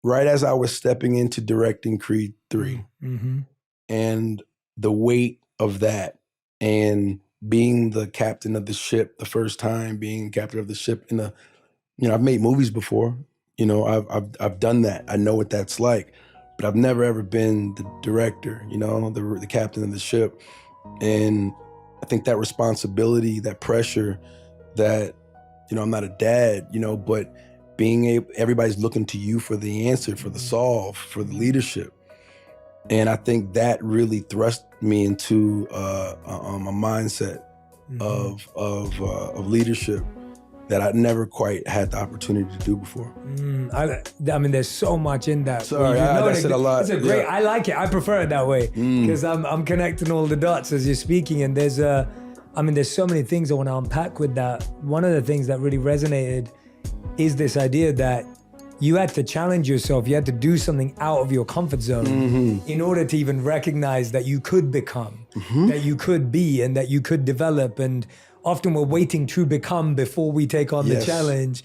right as I was stepping into directing Creed 3 and the weight of that and being the captain of the ship the first time, being captain of the ship in a, I've made movies before, I've done that. I know what that's like, but I've never ever been the director, the captain of the ship. And I think that responsibility, that pressure, that, I'm not a dad, but being able, everybody's looking to you for the answer, for the solve, for the leadership. And I think that really thrust me into a mindset of leadership that I never quite had the opportunity to do before. I mean, there's so much in that. Sorry, I said a lot. It's a great. I like it. I prefer it that way because I'm connecting all the dots as you're speaking, and there's so many things I want to unpack with that. One of the things that really resonated is this idea that you had to challenge yourself. You had to do something out of your comfort zone in order to even recognize that you could become, that you could be, and that you could develop. And often we're waiting to become before we take on the challenge,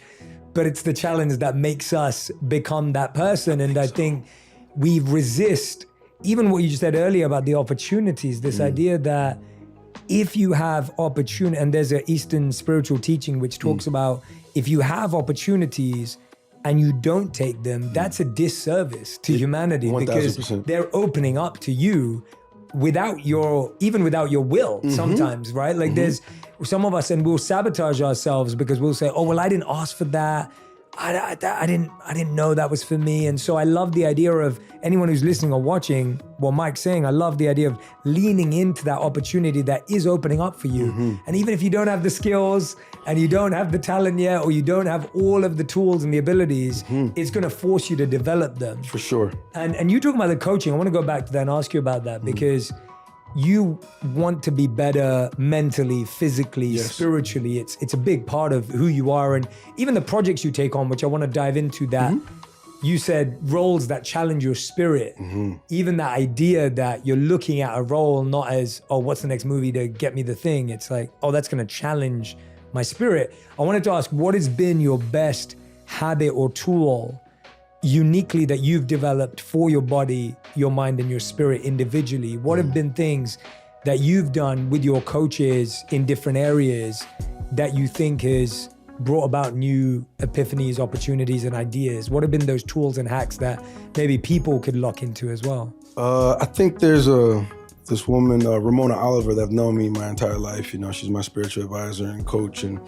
but it's the challenge that makes us become that person. And I think we resist, even what you said earlier about the opportunities, this idea that if you have opportunity, and there's an Eastern spiritual teaching which talks about if you have opportunities and you don't take them, that's a disservice to humanity 1000%. Because they're opening up to you without your will sometimes, right? Like there's some of us, and we'll sabotage ourselves because we'll say, oh, well, I didn't ask for that. I didn't know that was for me. And so I love the idea of anyone who's listening or watching what Mike's saying. I love the idea of leaning into that opportunity that is opening up for you. And even if you don't have the skills and you don't have the talent yet, or you don't have all of the tools and the abilities, it's going to force you to develop them. For sure. And you talking about the coaching, I want to go back to that and ask you about that because you want to be better mentally, physically, spiritually. It's a big part of who you are. And even the projects you take on, which I want to dive into that, you said roles that challenge your spirit. Even that idea that you're looking at a role not as, oh, what's the next movie to get me the thing? It's like, oh, that's going to challenge my spirit. I wanted to ask, what has been your best habit or tool uniquely that you've developed for your body, your mind, and your spirit individually? What have been things that you've done with your coaches in different areas that you think has brought about new epiphanies, opportunities, and ideas? What have been those tools and hacks that maybe people could lock into as well? I think there's this woman, Ramona Oliver, that I've known me my entire life. She's my spiritual advisor and coach. And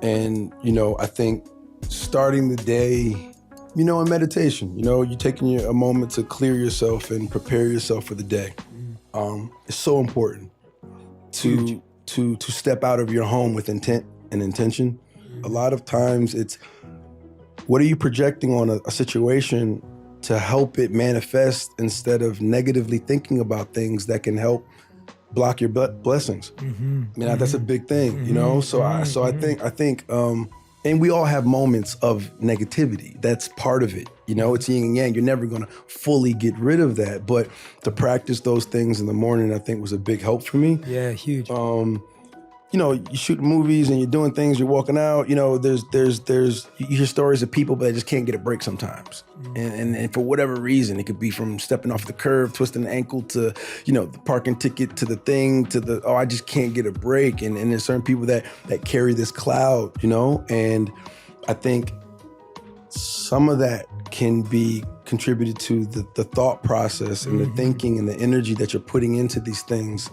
I think starting the day, in meditation, you're taking a moment to clear yourself and prepare yourself for the day. It's so important to step out of your home with intent and intention. A lot of times it's, what are you projecting on a situation to help it manifest instead of negatively thinking about things that can help block your blessings. That's a big thing, So I think, and we all have moments of negativity. That's part of it. It's yin and yang. You're never going to fully get rid of that. But to practice those things in the morning, I think was a big help for me. Yeah, huge. You shoot movies and you're doing things, you're walking out, there's you hear stories of people that just can't get a break sometimes. And for whatever reason, it could be from stepping off the curb, twisting the ankle, to, the parking ticket, to the thing, to the, I just can't get a break. And there's certain people that carry this cloud, and I think some of that can be contributed to the thought process and the thinking and the energy that you're putting into these things.